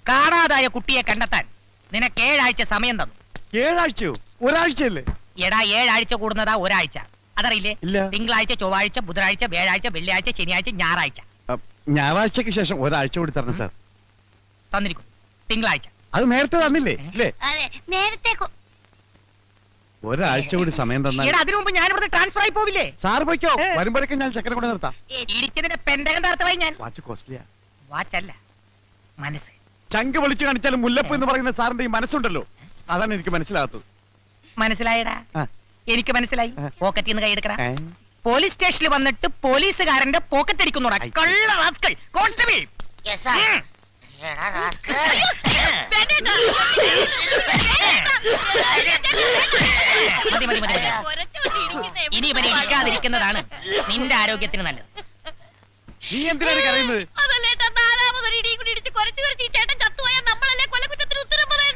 കാണാതായ കുട്ടിയെ കണ്ടെത്താൻ നിനക്ക് 7 ആഴ്ച സമയം തന്നു. 7 ആഴ്ചയോ? ഒരാഴ്ചയല്ലേ? എടാ 7 ആഴ്ച കൂടുന്നതാ ഒരാഴ്ച. അതറിയില്ലേ? ഇല്ല. തിങ്കളാഴ്ച, ചൊവ്വാഴ്ച, ബുധനാഴ്ച, വ്യാഴാഴ്ച, വെള്ളിയാഴ്ച, ശനിയാഴ്ച, ഞായറാഴ്ച. ഞായറാഴ്ചക്ക് ശേഷം ഒരാഴ്ച കൂടി തരണം സാർ. തന്നിരിക്കും. തിങ്കളാഴ്ച. അത് നേരത്തെ തന്നില്ലേ? ഇല്ലേ? അതെ, നേരത്തെ ഒരാഴ്ച കൂടി സമയം തന്നാൽ എടാ അതിനു മുമ്പ് ഞാൻ ഇവിടുന്ന് ട്രാൻസ്ഫർ ആയി പോവില്ലേ? സാർ പോയിക്കോ. വരുമ്പോഴേക്കും ഞാൻ ചെക്കനെ കൊണ്ട് നിർത്താം. ഇടിച്ചതിന്റെ പെന്തകം തർത്തമായി ഞാൻ. വാച്ച് കോസ്റ്റ്ലിയാ. വാച്ചല്ല, മനസ്സ്. ചങ്ക് വിളിച്ചു കാണിച്ചാലും മുല്ലപ്പ് എന്ന് പറയുന്ന സാറിന്റെ ഈ മനസ്സുണ്ടല്ലോ, അതാണ് എനിക്ക് മനസ്സിലാകാത്തത്. മനസ്സിലായടാ? എനിക്ക് മനസ്സിലായി. പോക്കറ്റിൽ നിന്ന് കൈയെടുക്കടാ. ഏ? പോലീസ് സ്റ്റേഷനിൽ വന്നിട്ട് പോലീസുകാരന്റെ പോക്കറ്റ് അടിക്കുന്നോടാ കള്ള റാസ്കൽ. കോൺസ്റ്റബിൾ. മതി മതി മതി. ഇനി ഇവനെ ഇരിക്കാതിരിക്കുന്നതാണ് നിന്റെ ആരോഗ്യത്തിന് നല്ലത്. നീ എന്തിനാണ് കരയുന്നത്?